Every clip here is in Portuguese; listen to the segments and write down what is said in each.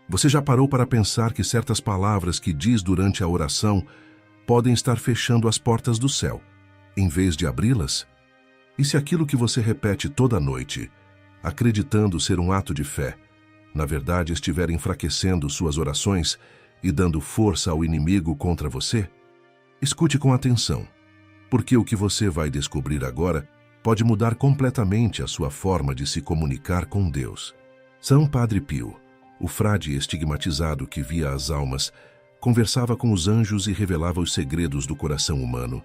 Você já parou para pensar que certas palavras que diz durante a oração podem estar fechando as portas do céu, em vez de abri-las? E se aquilo que você repete toda noite, acreditando ser um ato de fé, na verdade estiver enfraquecendo suas orações e dando força ao inimigo contra você? Escute com atenção, porque o que você vai descobrir agora pode mudar completamente a sua forma de se comunicar com Deus. São Padre Pio, o frade estigmatizado que via as almas, conversava com os anjos e revelava os segredos do coração humano.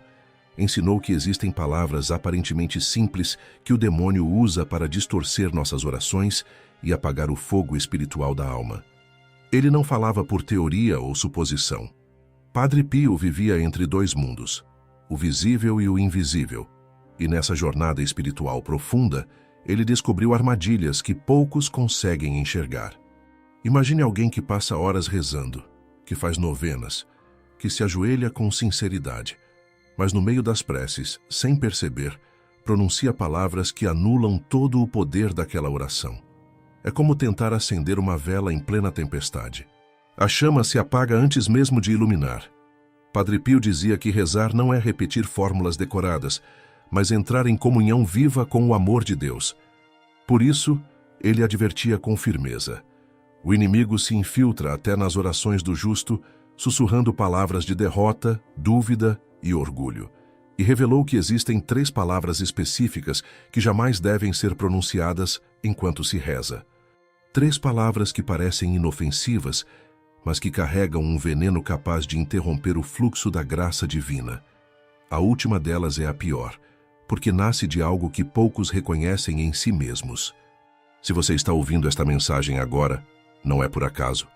Ensinou que existem palavras aparentemente simples que o demônio usa para distorcer nossas orações e apagar o fogo espiritual da alma. Ele não falava por teoria ou suposição. Padre Pio vivia entre dois mundos, o visível e o invisível, e nessa jornada espiritual profunda, ele descobriu armadilhas que poucos conseguem enxergar. Imagine alguém que passa horas rezando, que faz novenas, que se ajoelha com sinceridade, mas no meio das preces, sem perceber, pronuncia palavras que anulam todo o poder daquela oração. É como tentar acender uma vela em plena tempestade. A chama se apaga antes mesmo de iluminar. Padre Pio dizia que rezar não é repetir fórmulas decoradas, mas entrar em comunhão viva com o amor de Deus. Por isso, ele advertia com firmeza. O inimigo se infiltra até nas orações do justo, sussurrando palavras de derrota, dúvida e orgulho. E revelou que existem 3 palavras específicas que jamais devem ser pronunciadas enquanto se reza. 3 palavras que parecem inofensivas, mas que carregam um veneno capaz de interromper o fluxo da graça divina. A última delas é a pior, porque nasce de algo que poucos reconhecem em si mesmos. Se você está ouvindo esta mensagem agora, não é por acaso.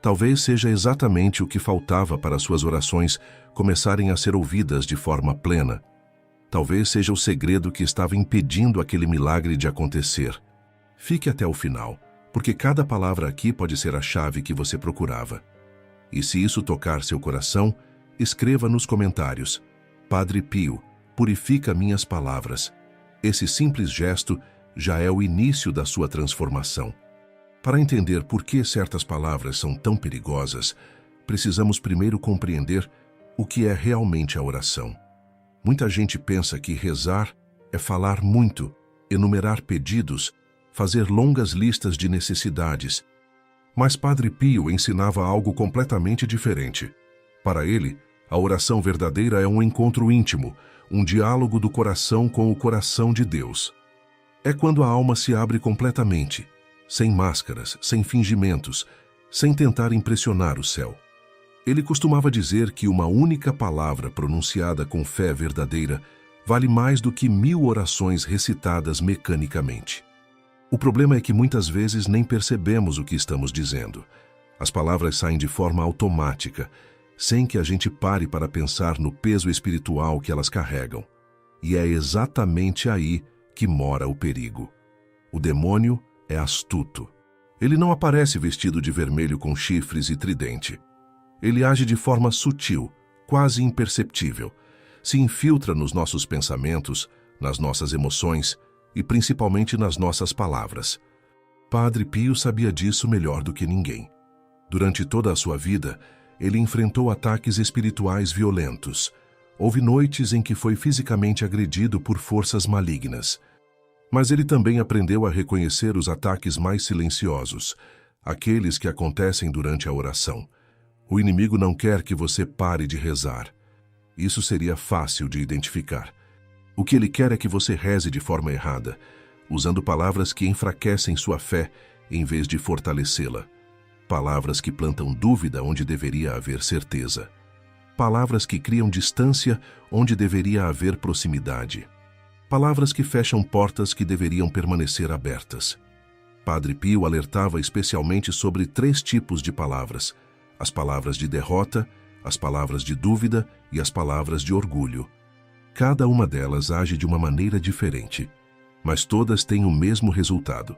Talvez seja exatamente o que faltava para suas orações começarem a ser ouvidas de forma plena. Talvez seja o segredo que estava impedindo aquele milagre de acontecer. Fique até o final, porque cada palavra aqui pode ser a chave que você procurava. E se isso tocar seu coração, escreva nos comentários: Padre Pio, purifica minhas palavras. Esse simples gesto já é o início da sua transformação. Para entender por que certas palavras são tão perigosas, precisamos primeiro compreender o que é realmente a oração. Muita gente pensa que rezar é falar muito, enumerar pedidos, fazer longas listas de necessidades. Mas Padre Pio ensinava algo completamente diferente. Para ele, a oração verdadeira é um encontro íntimo, um diálogo do coração com o coração de Deus. É quando a alma se abre completamente, sem máscaras, sem fingimentos, sem tentar impressionar o céu. Ele costumava dizer que uma única palavra pronunciada com fé verdadeira vale mais do que 1000 orações recitadas mecanicamente. O problema é que muitas vezes nem percebemos o que estamos dizendo. As palavras saem de forma automática, sem que a gente pare para pensar no peso espiritual que elas carregam. E é exatamente aí que mora o perigo. O demônio é astuto. Ele não aparece vestido de vermelho com chifres e tridente. Ele age de forma sutil, quase imperceptível. Se infiltra nos nossos pensamentos, nas nossas emoções e principalmente nas nossas palavras. Padre Pio sabia disso melhor do que ninguém. Durante toda a sua vida, ele enfrentou ataques espirituais violentos. Houve noites em que foi fisicamente agredido por forças malignas. Mas ele também aprendeu a reconhecer os ataques mais silenciosos, aqueles que acontecem durante a oração. O inimigo não quer que você pare de rezar. Isso seria fácil de identificar. O que ele quer é que você reze de forma errada, usando palavras que enfraquecem sua fé em vez de fortalecê-la. Palavras que plantam dúvida onde deveria haver certeza. Palavras que criam distância onde deveria haver proximidade. Palavras que fecham portas que deveriam permanecer abertas. Padre Pio alertava especialmente sobre 3 tipos de palavras: as palavras de derrota, as palavras de dúvida e as palavras de orgulho. Cada uma delas age de uma maneira diferente, mas todas têm o mesmo resultado: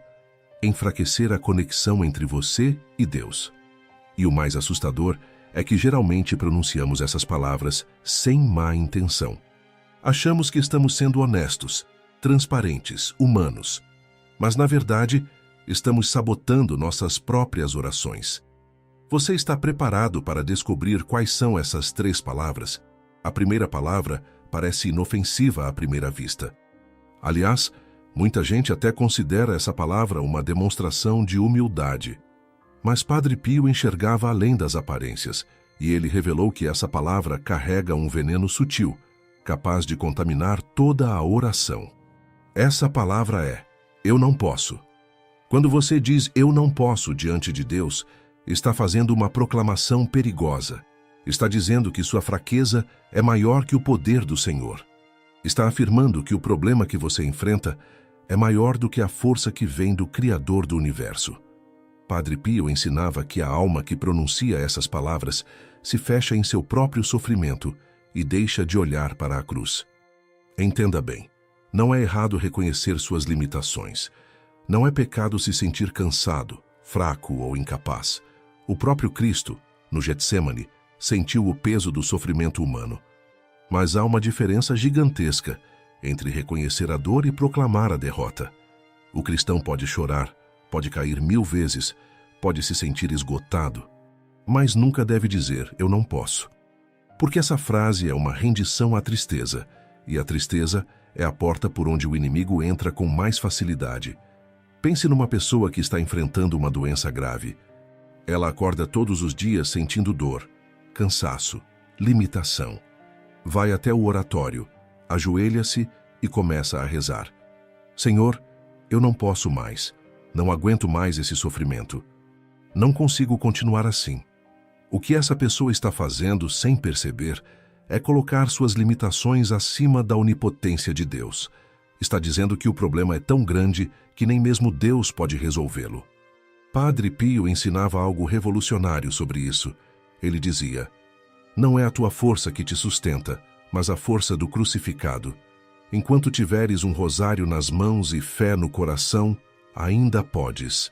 enfraquecer a conexão entre você e Deus. E o mais assustador é que geralmente pronunciamos essas palavras sem má intenção. Achamos que estamos sendo honestos, transparentes, humanos. Mas, na verdade, estamos sabotando nossas próprias orações. Você está preparado para descobrir quais são essas 3 palavras? A primeira palavra parece inofensiva à primeira vista. Aliás, muita gente até considera essa palavra uma demonstração de humildade. Mas Padre Pio enxergava além das aparências, e ele revelou que essa palavra carrega um veneno sutil, capaz de contaminar toda a oração. Essa palavra é: eu não posso. Quando você diz eu não posso diante de Deus, está fazendo uma proclamação perigosa. Está dizendo que sua fraqueza é maior que o poder do Senhor. Está afirmando que o problema que você enfrenta é maior do que a força que vem do Criador do Universo. Padre Pio ensinava que a alma que pronuncia essas palavras se fecha em seu próprio sofrimento e deixa de olhar para a cruz. Entenda bem, não é errado reconhecer suas limitações. Não é pecado se sentir cansado, fraco ou incapaz. O próprio Cristo, no Getsêmani, sentiu o peso do sofrimento humano. Mas há uma diferença gigantesca entre reconhecer a dor e proclamar a derrota. O cristão pode chorar, pode cair 1000 vezes, pode se sentir esgotado, mas nunca deve dizer, eu não posso. Porque essa frase é uma rendição à tristeza, e a tristeza é a porta por onde o inimigo entra com mais facilidade. Pense numa pessoa que está enfrentando uma doença grave. Ela acorda todos os dias sentindo dor, cansaço, limitação. Vai até o oratório, ajoelha-se e começa a rezar. Senhor, eu não posso mais. Não aguento mais esse sofrimento. Não consigo continuar assim. O que essa pessoa está fazendo, sem perceber, é colocar suas limitações acima da onipotência de Deus. Está dizendo que o problema é tão grande que nem mesmo Deus pode resolvê-lo. Padre Pio ensinava algo revolucionário sobre isso. Ele dizia: não é a tua força que te sustenta, mas a força do crucificado. Enquanto tiveres um rosário nas mãos e fé no coração, ainda podes.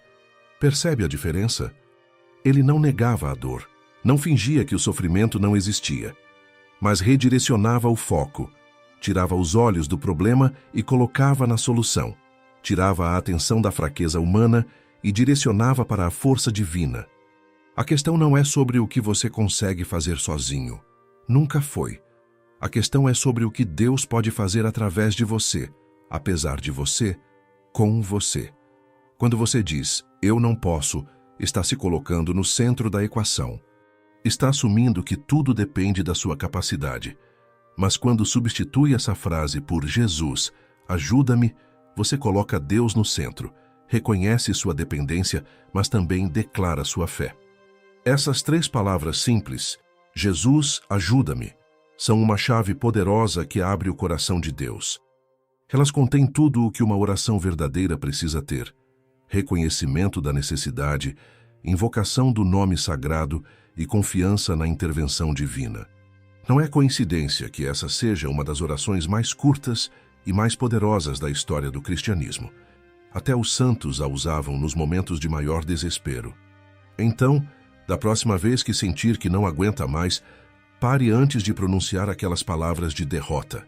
Percebe a diferença? Ele não negava a dor, não fingia que o sofrimento não existia, mas redirecionava o foco, tirava os olhos do problema e colocava na solução, tirava a atenção da fraqueza humana e direcionava para a força divina. A questão não é sobre o que você consegue fazer sozinho. Nunca foi. A questão é sobre o que Deus pode fazer através de você, apesar de você, com você. Quando você diz, eu não posso, está se colocando no centro da equação. Está assumindo que tudo depende da sua capacidade. Mas quando substitui essa frase por Jesus, ajuda-me, você coloca Deus no centro, reconhece sua dependência, mas também declara sua fé. Essas 3 palavras simples, Jesus, ajuda-me, são uma chave poderosa que abre o coração de Deus. Elas contêm tudo o que uma oração verdadeira precisa ter: reconhecimento da necessidade, invocação do nome sagrado e confiança na intervenção divina. Não é coincidência que essa seja uma das orações mais curtas e mais poderosas da história do cristianismo. Até os santos a usavam nos momentos de maior desespero. Então, da próxima vez que sentir que não aguenta mais, pare antes de pronunciar aquelas palavras de derrota.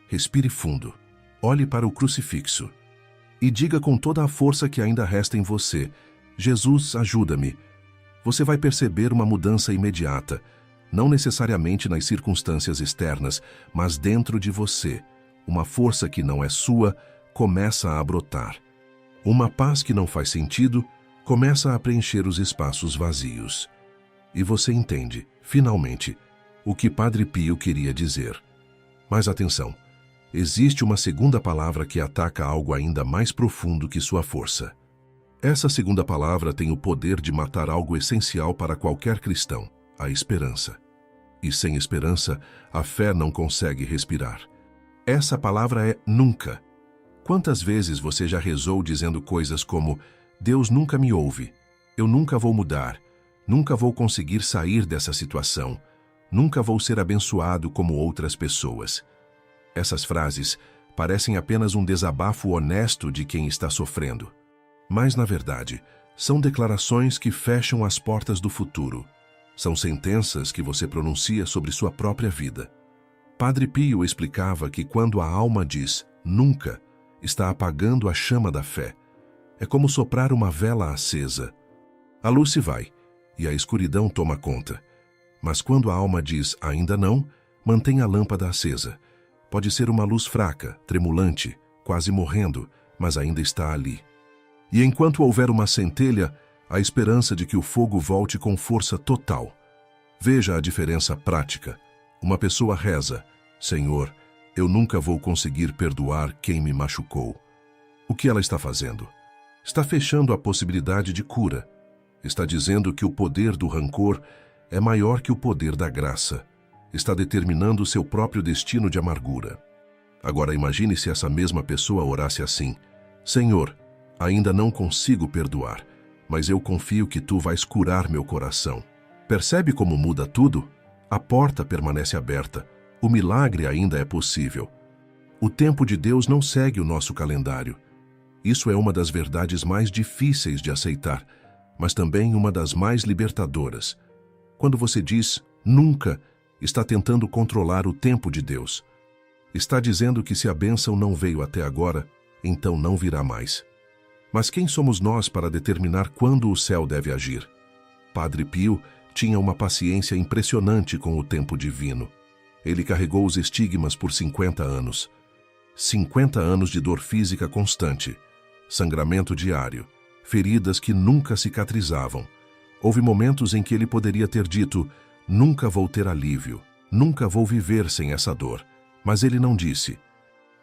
Respire fundo, olhe para o crucifixo e diga com toda a força que ainda resta em você: Jesus, ajuda-me. Você vai perceber uma mudança imediata, não necessariamente nas circunstâncias externas, mas dentro de você. Uma força que não é sua começa a brotar. Uma paz que não faz sentido começa a preencher os espaços vazios. E você entende, finalmente, o que Padre Pio queria dizer. Mas atenção, existe uma segunda palavra que ataca algo ainda mais profundo que sua força. Essa segunda palavra tem o poder de matar algo essencial para qualquer cristão: a esperança. E sem esperança, a fé não consegue respirar. Essa palavra é nunca. Quantas vezes você já rezou dizendo coisas como: Deus nunca me ouve, eu nunca vou mudar, nunca vou conseguir sair dessa situação, nunca vou ser abençoado como outras pessoas. Essas frases parecem apenas um desabafo honesto de quem está sofrendo. Mas, na verdade, são declarações que fecham as portas do futuro. São sentenças que você pronuncia sobre sua própria vida. Padre Pio explicava que quando a alma diz nunca, está apagando a chama da fé. É como soprar uma vela acesa. A luz se vai, e a escuridão toma conta. Mas quando a alma diz ainda não, mantém a lâmpada acesa. Pode ser uma luz fraca, tremulante, quase morrendo, mas ainda está ali. E enquanto houver uma centelha, a esperança de que o fogo volte com força total. Veja a diferença prática. Uma pessoa reza: Senhor, eu nunca vou conseguir perdoar quem me machucou. O que ela está fazendo? Está fechando a possibilidade de cura. Está dizendo que o poder do rancor é maior que o poder da graça. Está determinando seu próprio destino de amargura. Agora imagine se essa mesma pessoa orasse assim: Senhor, ainda não consigo perdoar, mas eu confio que tu vais curar meu coração. Percebe como muda tudo? A porta permanece aberta. O milagre ainda é possível. O tempo de Deus não segue o nosso calendário. Isso é uma das verdades mais difíceis de aceitar, mas também uma das mais libertadoras. Quando você diz nunca, está tentando controlar o tempo de Deus. Está dizendo que se a bênção não veio até agora, então não virá mais. Mas quem somos nós para determinar quando o céu deve agir? Padre Pio tinha uma paciência impressionante com o tempo divino. Ele carregou os estigmas por 50 anos. 50 anos de dor física constante, sangramento diário, feridas que nunca cicatrizavam. Houve momentos em que ele poderia ter dito: nunca vou ter alívio, nunca vou viver sem essa dor. Mas ele não disse.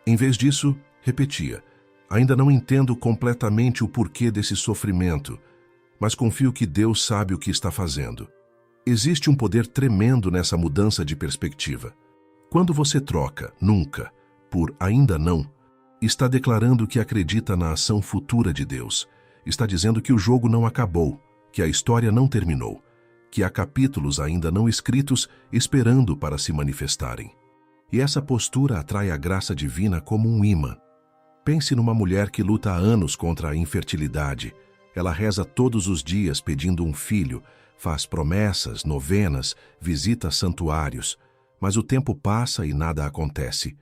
Em vez disso, repetia: ainda não entendo completamente o porquê desse sofrimento, mas confio que Deus sabe o que está fazendo. Existe um poder tremendo nessa mudança de perspectiva. Quando você troca nunca por ainda não, está declarando que acredita na ação futura de Deus. Está dizendo que o jogo não acabou, que a história não terminou, que há capítulos ainda não escritos esperando para se manifestarem. E essa postura atrai a graça divina como um imã. Pense numa mulher que luta há anos contra a infertilidade. Ela reza todos os dias pedindo um filho, faz promessas, novenas, visita santuários, mas o tempo passa e nada acontece.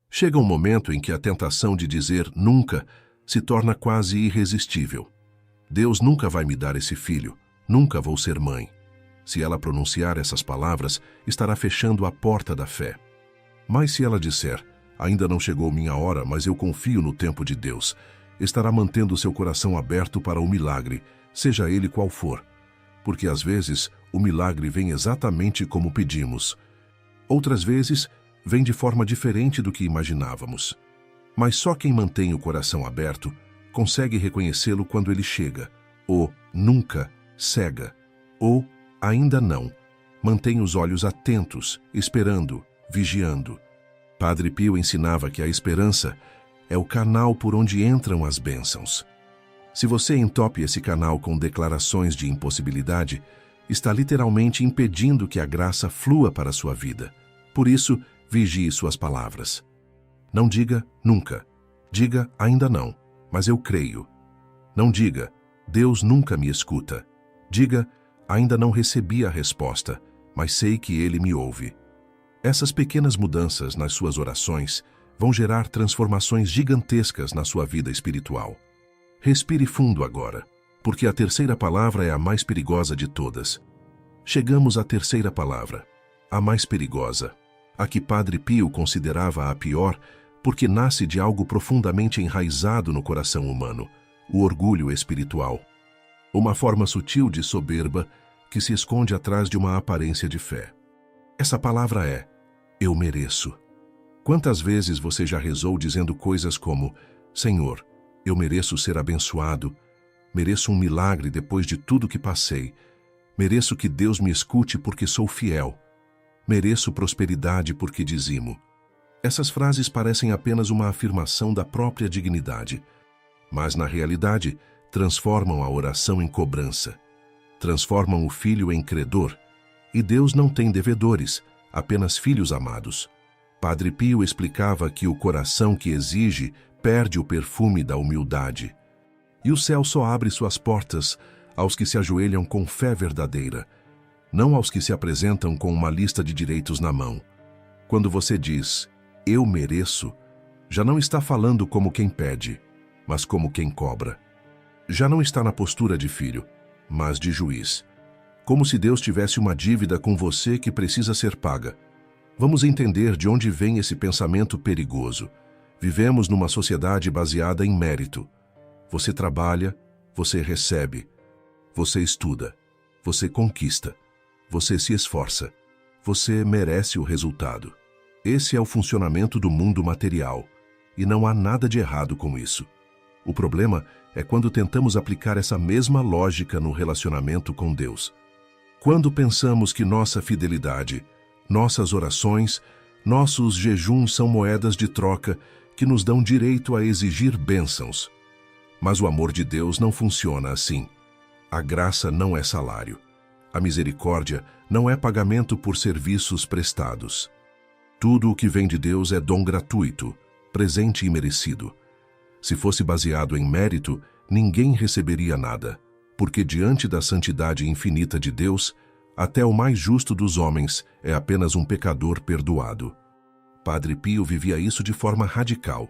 Chega um momento em que a tentação de dizer nunca se torna quase irresistível. Deus nunca vai me dar esse filho, nunca vou ser mãe. Se ela pronunciar essas palavras, estará fechando a porta da fé. Mas se ela disser: ainda não chegou minha hora, mas eu confio no tempo de Deus, estará mantendo seu coração aberto para o milagre, seja ele qual for. Porque às vezes o milagre vem exatamente como pedimos. Outras vezes vem de forma diferente do que imaginávamos. Mas só quem mantém o coração aberto consegue reconhecê-lo quando ele chega. O nunca cega. Ou ainda não. Mantém os olhos atentos, esperando, vigiando. Padre Pio ensinava que a esperança é o canal por onde entram as bênçãos. Se você entope esse canal com declarações de impossibilidade, está literalmente impedindo que a graça flua para a sua vida. Por isso, vigie suas palavras. Não diga nunca. Diga ainda não, mas eu creio. Não diga Deus nunca me escuta. Diga ainda não recebi a resposta, mas sei que Ele me ouve. Essas pequenas mudanças nas suas orações vão gerar transformações gigantescas na sua vida espiritual. Respire fundo agora, porque a terceira palavra é a mais perigosa de todas. Chegamos à terceira palavra, a mais perigosa, a que Padre Pio considerava a pior, porque nasce de algo profundamente enraizado no coração humano, o orgulho espiritual. Uma forma sutil de soberba que se esconde atrás de uma aparência de fé. Essa palavra é: eu mereço. Quantas vezes você já rezou dizendo coisas como: Senhor, eu mereço ser abençoado, mereço um milagre depois de tudo que passei, mereço que Deus me escute porque sou fiel, mereço prosperidade porque dizimo. Essas frases parecem apenas uma afirmação da própria dignidade, mas na realidade transformam a oração em cobrança, transformam o filho em credor, e Deus não tem devedores, apenas filhos amados. Padre Pio explicava que o coração que exige perde o perfume da humildade. E o céu só abre suas portas aos que se ajoelham com fé verdadeira, não aos que se apresentam com uma lista de direitos na mão. Quando você diz, eu mereço, já não está falando como quem pede, mas como quem cobra. Já não está na postura de filho, mas de juiz. Como se Deus tivesse uma dívida com você que precisa ser paga. Vamos entender de onde vem esse pensamento perigoso. Vivemos numa sociedade baseada em mérito. Você trabalha, você recebe, você estuda, você conquista, você se esforça, você merece o resultado. Esse é o funcionamento do mundo material, e não há nada de errado com isso. O problema é quando tentamos aplicar essa mesma lógica no relacionamento com Deus. Quando pensamos que nossa fidelidade, nossas orações, nossos jejuns são moedas de troca que nos dão direito a exigir bênçãos. Mas o amor de Deus não funciona assim. A graça não é salário. A misericórdia não é pagamento por serviços prestados. Tudo o que vem de Deus é dom gratuito, presente e merecido. Se fosse baseado em mérito, ninguém receberia nada, porque diante da santidade infinita de Deus, até o mais justo dos homens é apenas um pecador perdoado. Padre Pio vivia isso de forma radical.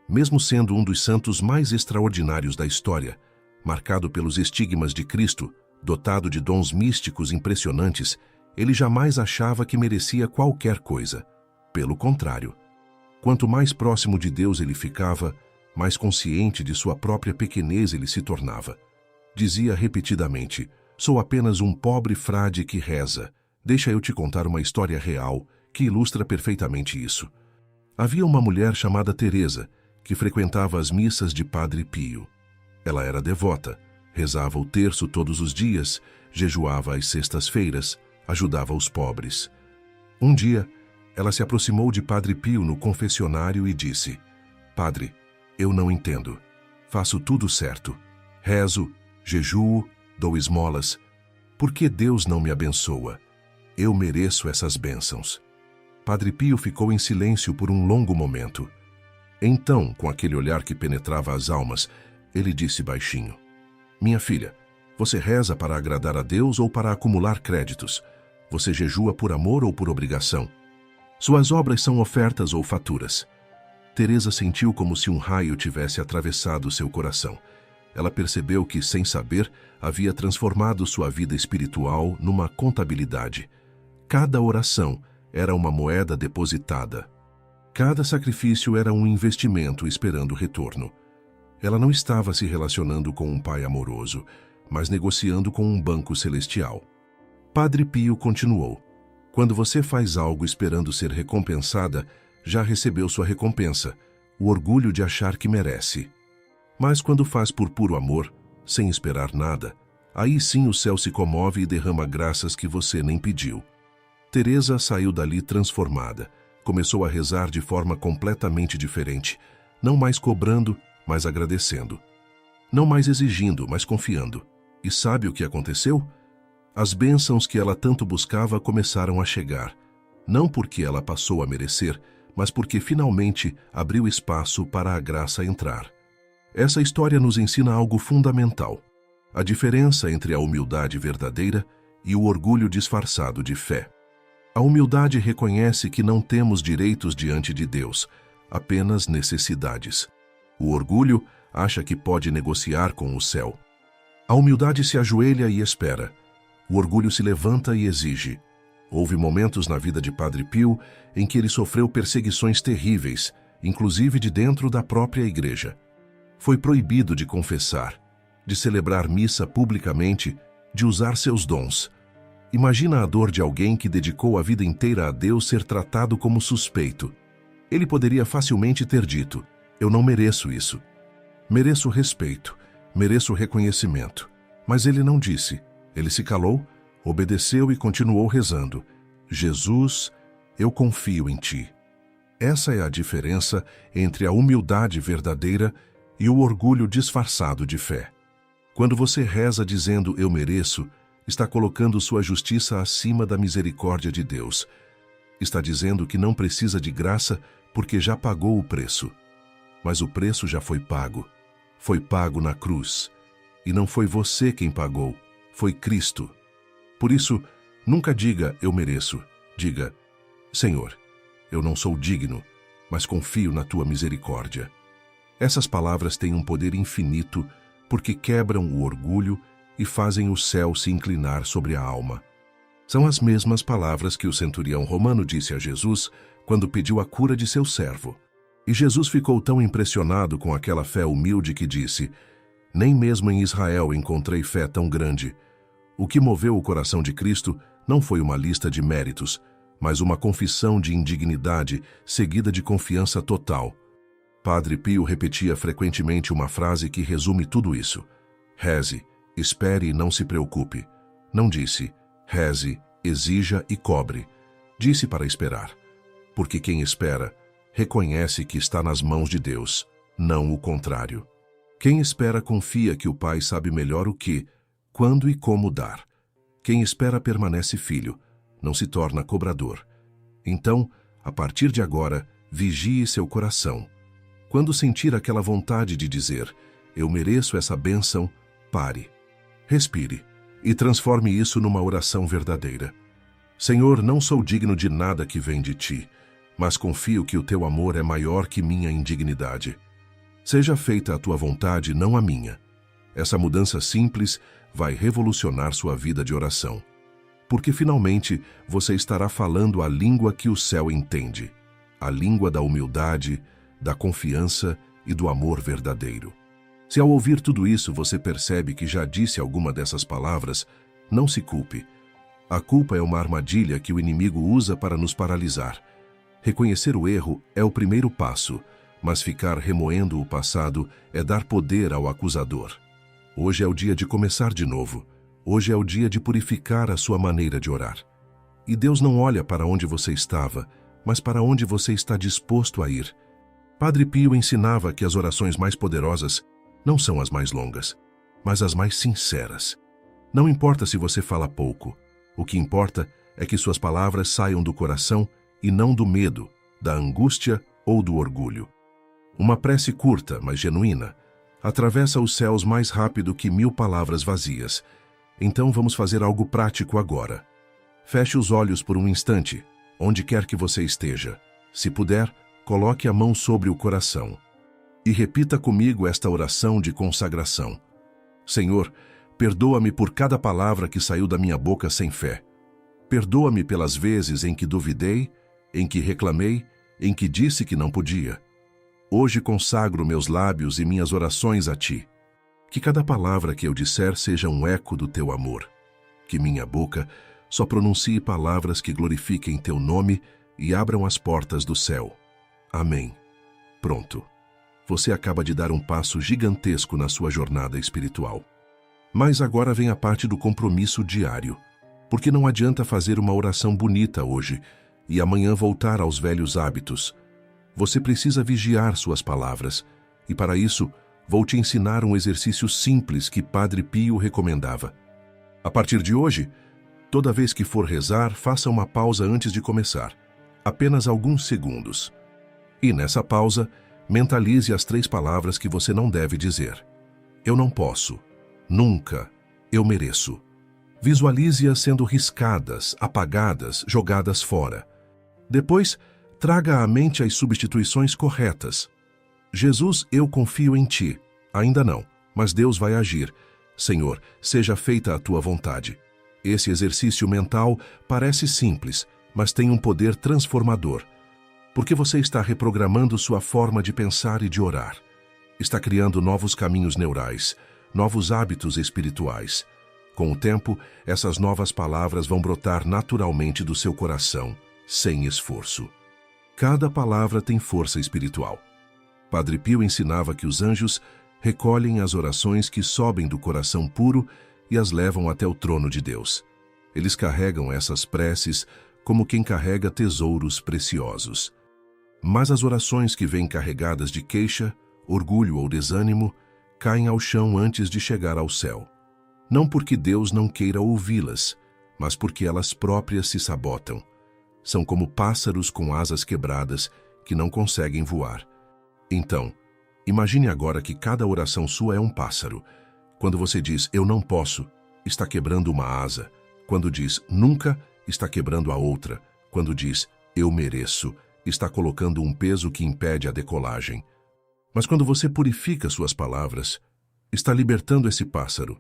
Mesmo sendo um dos santos mais extraordinários da história, marcado pelos estigmas de Cristo, dotado de dons místicos impressionantes, ele jamais achava que merecia qualquer coisa. Pelo contrário, quanto mais próximo de Deus ele ficava, mais consciente de sua própria pequenez ele se tornava. Dizia repetidamente: "Sou apenas um pobre frade que reza. Deixa eu te contar uma história real que ilustra perfeitamente isso." Havia uma mulher chamada Teresa, que frequentava as missas de Padre Pio. Ela era devota, rezava o terço todos os dias, jejuava às sextas-feiras, ajudava os pobres. Um dia, ela se aproximou de Padre Pio no confessionário e disse: "Padre, eu não entendo. Faço tudo certo. Rezo, jejuo, dou esmolas. Por que Deus não me abençoa? Eu mereço essas bênçãos." Padre Pio ficou em silêncio por um longo momento. Então, com aquele olhar que penetrava as almas, ele disse baixinho: "Minha filha, você reza para agradar a Deus ou para acumular créditos? Você jejua por amor ou por obrigação? Suas obras são ofertas ou faturas?" Teresa sentiu como se um raio tivesse atravessado seu coração. Ela percebeu que, sem saber, havia transformado sua vida espiritual numa contabilidade. Cada oração era uma moeda depositada. Cada sacrifício era um investimento esperando retorno. Ela não estava se relacionando com um pai amoroso, mas negociando com um banco celestial. Padre Pio continuou: "Quando você faz algo esperando ser recompensada, já recebeu sua recompensa, o orgulho de achar que merece. Mas quando faz por puro amor, sem esperar nada, aí sim o céu se comove e derrama graças que você nem pediu." Teresa saiu dali transformada. Começou a rezar de forma completamente diferente, não mais cobrando, mas agradecendo. Não mais exigindo, mas confiando. E sabe o que aconteceu? As bênçãos que ela tanto buscava começaram a chegar, não porque ela passou a merecer, mas porque finalmente abriu espaço para a graça entrar. Essa história nos ensina algo fundamental: a diferença entre a humildade verdadeira e o orgulho disfarçado de fé. A humildade reconhece que não temos direitos diante de Deus, apenas necessidades. O orgulho acha que pode negociar com o céu. A humildade se ajoelha e espera. O orgulho se levanta e exige. Houve momentos na vida de Padre Pio em que ele sofreu perseguições terríveis, inclusive de dentro da própria igreja. Foi proibido de confessar, de celebrar missa publicamente, de usar seus dons. Imagina a dor de alguém que dedicou a vida inteira a Deus ser tratado como suspeito. Ele poderia facilmente ter dito: "Eu não mereço isso. Mereço respeito, mereço reconhecimento." Mas ele não disse. Ele se calou, obedeceu e continuou rezando: "Jesus, eu confio em Ti." Essa é a diferença entre a humildade verdadeira e o orgulho disfarçado de fé. Quando você reza dizendo "eu mereço", está colocando sua justiça acima da misericórdia de Deus. Está dizendo que não precisa de graça porque já pagou o preço. Mas o preço já foi pago. Foi pago na cruz. E não foi você quem pagou, foi Cristo. Por isso, nunca diga "eu mereço". Diga: "Senhor, eu não sou digno, mas confio na Tua misericórdia." Essas palavras têm um poder infinito porque quebram o orgulho e fazem o céu se inclinar sobre a alma. São as mesmas palavras que o centurião romano disse a Jesus quando pediu a cura de seu servo. E Jesus ficou tão impressionado com aquela fé humilde que disse: nem mesmo em Israel encontrei fé tão grande. O que moveu o coração de Cristo não foi uma lista de méritos, mas uma confissão de indignidade seguida de confiança total. Padre Pio repetia frequentemente uma frase que resume tudo isso: reze, espere e não se preocupe. Não disse: reze, exija e cobre. Disse para esperar. Porque quem espera, reconhece que está nas mãos de Deus, não o contrário. Quem espera confia que o Pai sabe melhor o que, quando e como dar. Quem espera permanece filho, não se torna cobrador. Então, a partir de agora, vigie seu coração. Quando sentir aquela vontade de dizer: eu mereço essa bênção, pare. Respire e transforme isso numa oração verdadeira. Senhor, não sou digno de nada que vem de ti, mas confio que o teu amor é maior que minha indignidade. Seja feita a tua vontade, não a minha. Essa mudança simples vai revolucionar sua vida de oração. Porque finalmente você estará falando a língua que o céu entende, a língua da humildade, da confiança e do amor verdadeiro. Se ao ouvir tudo isso você percebe que já disse alguma dessas palavras, não se culpe. A culpa é uma armadilha que o inimigo usa para nos paralisar. Reconhecer o erro é o primeiro passo, mas ficar remoendo o passado é dar poder ao acusador. Hoje é o dia de começar de novo. Hoje é o dia de purificar a sua maneira de orar. E Deus não olha para onde você estava, mas para onde você está disposto a ir. Padre Pio ensinava que as orações mais poderosas não são as mais longas, mas as mais sinceras. Não importa se você fala pouco. O que importa é que suas palavras saiam do coração e não do medo, da angústia ou do orgulho. Uma prece curta, mas genuína, atravessa os céus mais rápido que 1000 palavras vazias. Então vamos fazer algo prático agora. Feche os olhos por um instante, onde quer que você esteja. Se puder, coloque a mão sobre o coração. E repita comigo esta oração de consagração. Senhor, perdoa-me por cada palavra que saiu da minha boca sem fé. Perdoa-me pelas vezes em que duvidei, em que reclamei, em que disse que não podia. Hoje consagro meus lábios e minhas orações a Ti. Que cada palavra que eu disser seja um eco do Teu amor. Que minha boca só pronuncie palavras que glorifiquem Teu nome e abram as portas do céu. Amém. Pronto. Você acaba de dar um passo gigantesco na sua jornada espiritual. Mas agora vem a parte do compromisso diário. Porque não adianta fazer uma oração bonita hoje e amanhã voltar aos velhos hábitos. Você precisa vigiar suas palavras, e para isso, vou te ensinar um exercício simples que Padre Pio recomendava. A partir de hoje, toda vez que for rezar, faça uma pausa antes de começar, apenas alguns segundos. E nessa pausa, mentalize as 3 palavras que você não deve dizer. Eu não posso. Nunca. Eu mereço. Visualize-as sendo riscadas, apagadas, jogadas fora. Depois, traga à mente as substituições corretas. Jesus, eu confio em Ti. Ainda não, mas Deus vai agir. Senhor, seja feita a Tua vontade. Esse exercício mental parece simples, mas tem um poder transformador. Porque você está reprogramando sua forma de pensar e de orar. Está criando novos caminhos neurais, novos hábitos espirituais. Com o tempo, essas novas palavras vão brotar naturalmente do seu coração, sem esforço. Cada palavra tem força espiritual. Padre Pio ensinava que os anjos recolhem as orações que sobem do coração puro e as levam até o trono de Deus. Eles carregam essas preces como quem carrega tesouros preciosos. Mas as orações que vêm carregadas de queixa, orgulho ou desânimo caem ao chão antes de chegar ao céu. Não porque Deus não queira ouvi-las, mas porque elas próprias se sabotam. São como pássaros com asas quebradas que não conseguem voar. Então, imagine agora que cada oração sua é um pássaro. Quando você diz, eu não posso, está quebrando uma asa. Quando diz, nunca, está quebrando a outra. Quando diz, eu mereço, está colocando um peso que impede a decolagem. Mas quando você purifica suas palavras, Está libertando esse pássaro.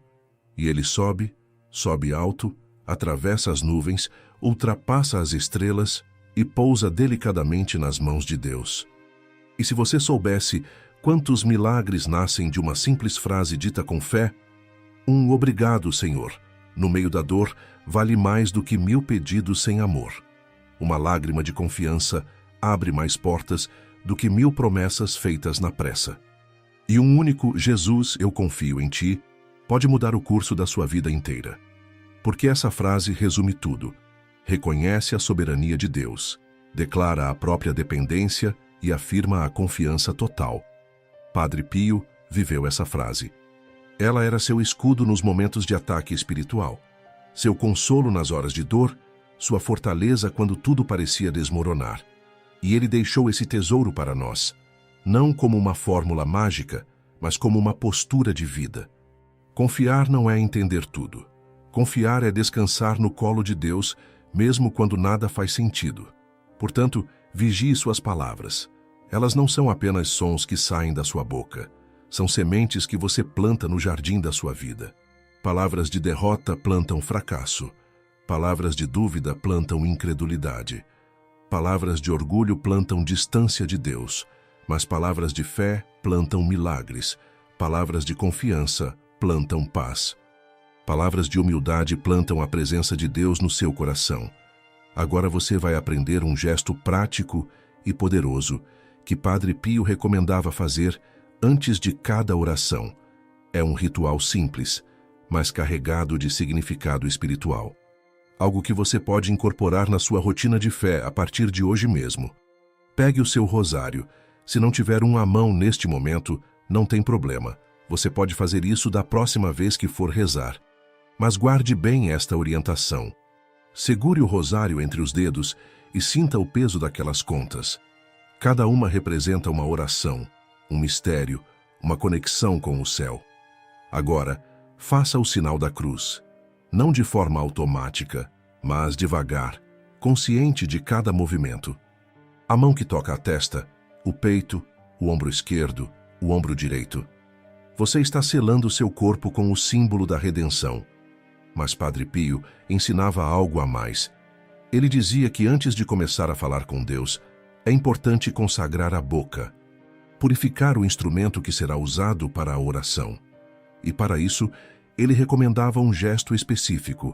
E ele sobe, sobe alto, atravessa as nuvens, ultrapassa as estrelas e pousa delicadamente nas mãos de Deus. E se você soubesse quantos milagres nascem de uma simples frase dita com fé, um obrigado, Senhor, no meio da dor, vale mais do que 1000 pedidos sem amor. Uma lágrima de confiança abre mais portas do que 1000 promessas feitas na pressa. E um único Jesus, eu confio em ti, pode mudar o curso da sua vida inteira. Porque essa frase resume tudo. Reconhece a soberania de Deus, declara a própria dependência e afirma a confiança total. Padre Pio viveu essa frase. Ela era seu escudo nos momentos de ataque espiritual, seu consolo nas horas de dor, sua fortaleza quando tudo parecia desmoronar. E ele deixou esse tesouro para nós, não como uma fórmula mágica, mas como uma postura de vida. Confiar não é entender tudo. Confiar é descansar no colo de Deus, mesmo quando nada faz sentido. Portanto, vigie suas palavras. Elas não são apenas sons que saem da sua boca. São sementes que você planta no jardim da sua vida. Palavras de derrota plantam fracasso. Palavras de dúvida plantam incredulidade. Palavras de orgulho plantam distância de Deus. Mas palavras de fé plantam milagres. Palavras de confiança plantam paz. Palavras de humildade plantam a presença de Deus no seu coração. Agora você vai aprender um gesto prático e poderoso que Padre Pio recomendava fazer antes de cada oração. É um ritual simples, mas carregado de significado espiritual. Algo que você pode incorporar na sua rotina de fé a partir de hoje mesmo. Pegue o seu rosário. Se não tiver um à mão neste momento, não tem problema. Você pode fazer isso da próxima vez que for rezar. Mas guarde bem esta orientação. Segure o rosário entre os dedos e sinta o peso daquelas contas. Cada uma representa uma oração, um mistério, uma conexão com o céu. Agora, faça o sinal da cruz. Não de forma automática, mas devagar, consciente de cada movimento. A mão que toca a testa, o peito, o ombro esquerdo, o ombro direito. Você está selando seu corpo com o símbolo da redenção. Mas Padre Pio ensinava algo a mais. Ele dizia que antes de começar a falar com Deus, é importante consagrar a boca, purificar o instrumento que será usado para a oração. E para isso, ele recomendava um gesto específico.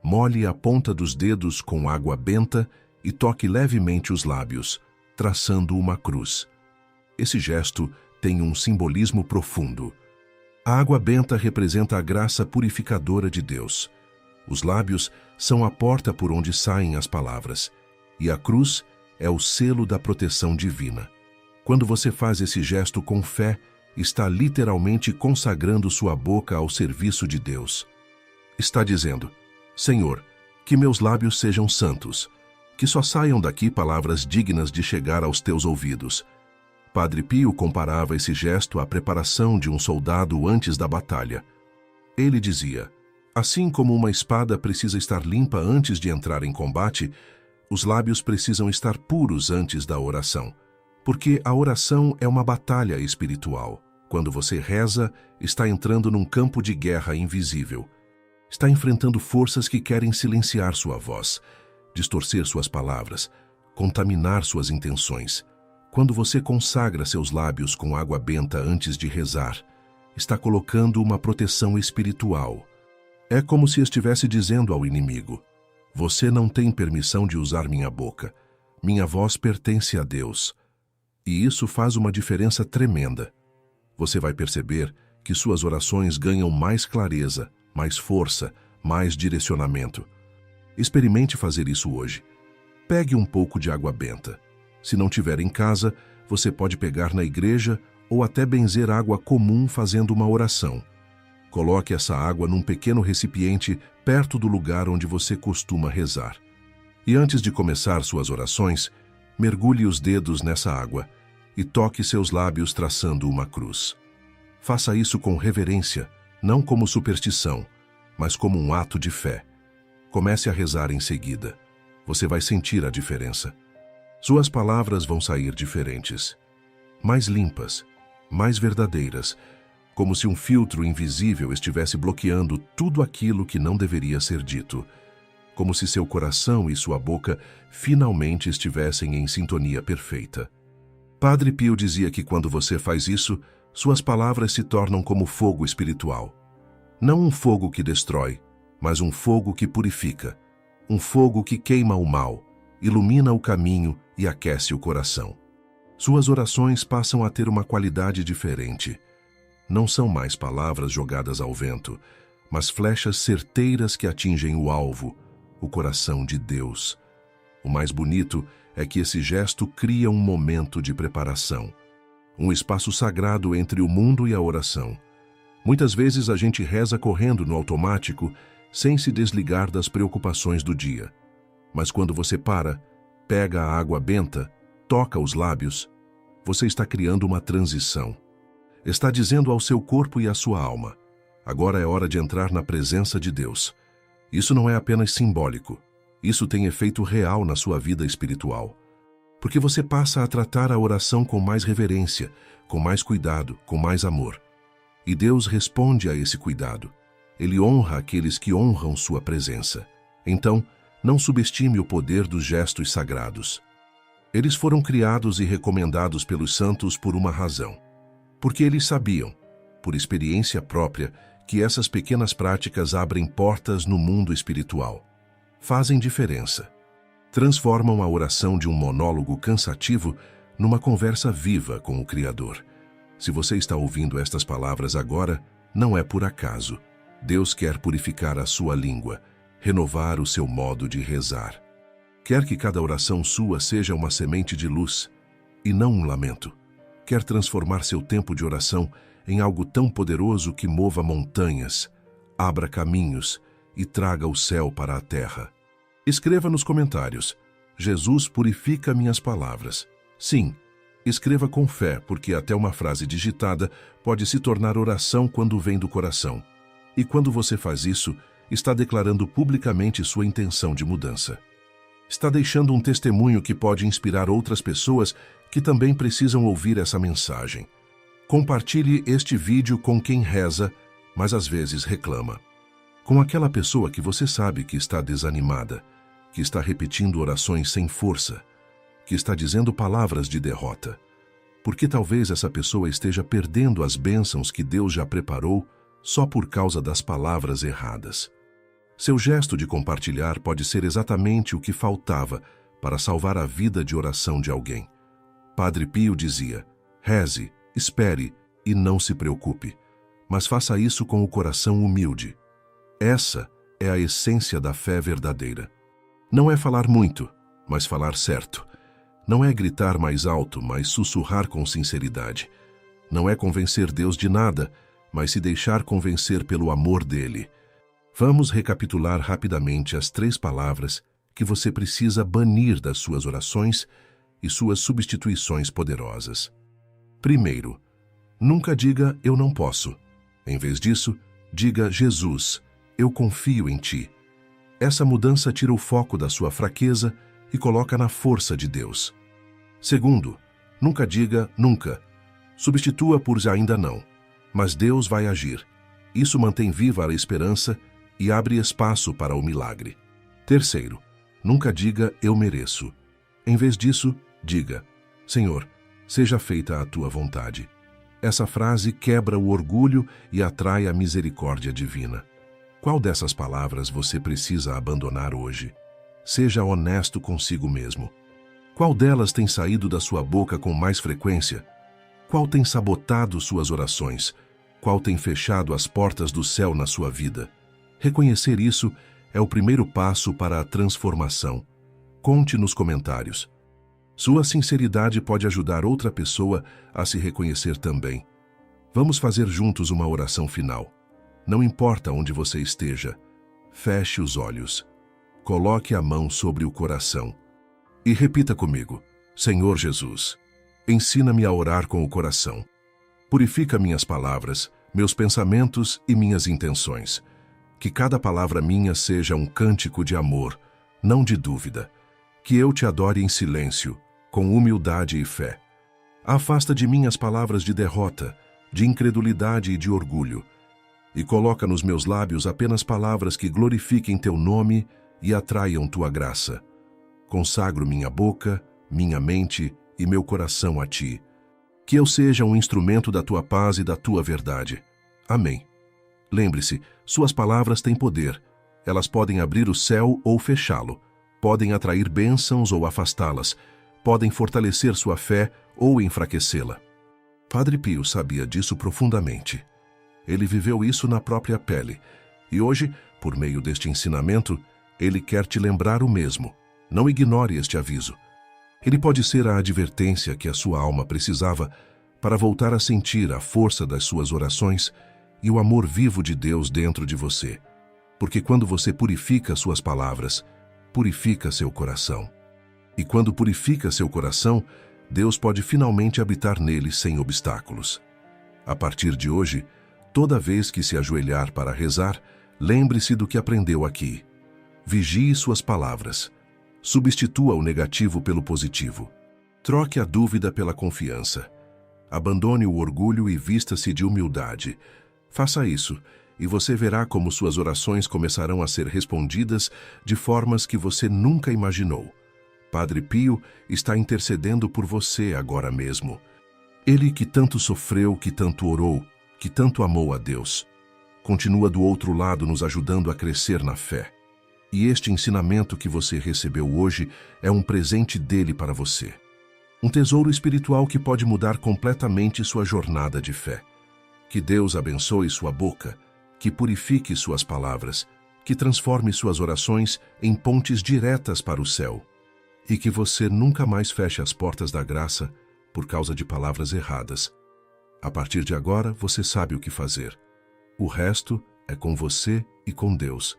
Molhe a ponta dos dedos com água benta e toque levemente os lábios, traçando uma cruz. Esse gesto tem um simbolismo profundo. A água benta representa a graça purificadora de Deus. Os lábios são a porta por onde saem as palavras, e a cruz é o selo da proteção divina. Quando você faz esse gesto com fé, está literalmente consagrando sua boca ao serviço de Deus. Está dizendo: Senhor, que meus lábios sejam santos, que só saiam daqui palavras dignas de chegar aos teus ouvidos. Padre Pio comparava esse gesto à preparação de um soldado antes da batalha. Ele dizia: assim como uma espada precisa estar limpa antes de entrar em combate, os lábios precisam estar puros antes da oração. Porque a oração é uma batalha espiritual. Quando você reza, está entrando num campo de guerra invisível. Está enfrentando forças que querem silenciar sua voz, distorcer suas palavras, contaminar suas intenções. Quando você consagra seus lábios com água benta antes de rezar, está colocando uma proteção espiritual. É como se estivesse dizendo ao inimigo: você não tem permissão de usar minha boca. Minha voz pertence a Deus. E isso faz uma diferença tremenda. Você vai perceber que suas orações ganham mais clareza, mais força, mais direcionamento. Experimente fazer isso hoje. Pegue um pouco de água benta. Se não tiver em casa, você pode pegar na igreja ou até benzer água comum fazendo uma oração. Coloque essa água num pequeno recipiente perto do lugar onde você costuma rezar. E antes de começar suas orações, mergulhe os dedos nessa água e toque seus lábios traçando uma cruz. Faça isso com reverência, não como superstição, mas como um ato de fé. Comece a rezar em seguida. Você vai sentir a diferença. Suas palavras vão sair diferentes, mais limpas, mais verdadeiras, como se um filtro invisível estivesse bloqueando tudo aquilo que não deveria ser dito, como se seu coração e sua boca finalmente estivessem em sintonia perfeita. Padre Pio dizia que quando você faz isso, suas palavras se tornam como fogo espiritual. Não um fogo que destrói, mas um fogo que purifica, um fogo que queima o mal, ilumina o caminho e aquece o coração. Suas orações passam a ter uma qualidade diferente. Não são mais palavras jogadas ao vento, mas flechas certeiras que atingem o alvo, o coração de Deus. O mais bonito é que esse gesto cria um momento de preparação, um espaço sagrado entre o mundo e a oração. Muitas vezes a gente reza correndo no automático, sem se desligar das preocupações do dia. Mas quando você para, pega a água benta, toca os lábios, você está criando uma transição. Está dizendo ao seu corpo e à sua alma: agora é hora de entrar na presença de Deus. Isso não é apenas simbólico. Isso tem efeito real na sua vida espiritual. Porque você passa a tratar a oração com mais reverência, com mais cuidado, com mais amor. E Deus responde a esse cuidado. Ele honra aqueles que honram sua presença. Então, não subestime o poder dos gestos sagrados. Eles foram criados e recomendados pelos santos por uma razão. Porque eles sabiam, por experiência própria, que essas pequenas práticas abrem portas no mundo espiritual. Fazem diferença. Transformam a oração de um monólogo cansativo numa conversa viva com o Criador. Se você está ouvindo estas palavras agora, não é por acaso. Deus quer purificar a sua língua, renovar o seu modo de rezar. Quer que cada oração sua seja uma semente de luz e não um lamento. Quer transformar seu tempo de oração em algo tão poderoso que mova montanhas, abra caminhos e traga o céu para a terra. Escreva nos comentários: Jesus purifica minhas palavras. Sim, escreva com fé, porque até uma frase digitada pode se tornar oração quando vem do coração. E quando você faz isso, está declarando publicamente sua intenção de mudança. Está deixando um testemunho que pode inspirar outras pessoas que também precisam ouvir essa mensagem. Compartilhe este vídeo com quem reza, mas às vezes reclama. Com aquela pessoa que você sabe que está desanimada, que está repetindo orações sem força, que está dizendo palavras de derrota. Porque talvez essa pessoa esteja perdendo as bênçãos que Deus já preparou só por causa das palavras erradas. Seu gesto de compartilhar pode ser exatamente o que faltava para salvar a vida de oração de alguém. Padre Pio dizia: reze, espere e não se preocupe, mas faça isso com o coração humilde. Essa é a essência da fé verdadeira. Não é falar muito, mas falar certo. Não é gritar mais alto, mas sussurrar com sinceridade. Não é convencer Deus de nada, mas se deixar convencer pelo amor dele. Vamos recapitular rapidamente as 3 palavras que você precisa banir das suas orações e suas substituições poderosas. Primeiro, nunca diga eu não posso. Em vez disso, diga Jesus, eu confio em ti. Essa mudança tira o foco da sua fraqueza e coloca na força de Deus. Segundo, nunca diga nunca. Substitua por ainda não. Mas Deus vai agir. Isso mantém viva a esperança e abre espaço para o milagre. Terceiro, nunca diga eu mereço. Em vez disso, diga: Senhor, seja feita a tua vontade. Essa frase quebra o orgulho e atrai a misericórdia divina. Qual dessas palavras você precisa abandonar hoje? Seja honesto consigo mesmo. Qual delas tem saído da sua boca com mais frequência? Qual tem sabotado suas orações? Qual tem fechado as portas do céu na sua vida? Reconhecer isso é o primeiro passo para a transformação. Conte nos comentários. Sua sinceridade pode ajudar outra pessoa a se reconhecer também. Vamos fazer juntos uma oração final. Não importa onde você esteja, feche os olhos. Coloque a mão sobre o coração. E repita comigo: Senhor Jesus, ensina-me a orar com o coração. Purifica minhas palavras, meus pensamentos e minhas intenções. Que cada palavra minha seja um cântico de amor, não de dúvida. Que eu te adore em silêncio, com humildade e fé. Afasta de mim as palavras de derrota de incredulidade e de orgulho, e coloca nos meus lábios apenas palavras que glorifiquem teu nome e atraiam tua graça. Consagro minha boca, minha mente e meu coração a ti. Que eu seja um instrumento da tua paz e da tua verdade. Amém. Lembre-se, suas palavras têm poder. Elas podem abrir o céu ou fechá-lo, podem atrair bênçãos ou afastá-las, podem fortalecer sua fé ou enfraquecê-la. Padre Pio sabia disso profundamente. Ele viveu isso na própria pele, e hoje, por meio deste ensinamento, ele quer te lembrar o mesmo. Não ignore este aviso. Ele pode ser a advertência que a sua alma precisava para voltar a sentir a força das suas orações e o amor vivo de Deus dentro de você. Porque quando você purifica suas palavras, purifica seu coração. E quando purifica seu coração, Deus pode finalmente habitar nele sem obstáculos. A partir de hoje, toda vez que se ajoelhar para rezar, lembre-se do que aprendeu aqui. Vigie suas palavras. Substitua o negativo pelo positivo. Troque a dúvida pela confiança. Abandone o orgulho e vista-se de humildade. Faça isso, e você verá como suas orações começarão a ser respondidas de formas que você nunca imaginou. Padre Pio está intercedendo por você agora mesmo. Ele que tanto sofreu, que tanto orou, que tanto amou a Deus, continua do outro lado nos ajudando a crescer na fé. E este ensinamento que você recebeu hoje é um presente dele para você. Um tesouro espiritual que pode mudar completamente sua jornada de fé. Que Deus abençoe sua boca, que purifique suas palavras, que transforme suas orações em pontes diretas para o céu. E que você nunca mais feche as portas da graça por causa de palavras erradas. A partir de agora, você sabe o que fazer. O resto é com você e com Deus.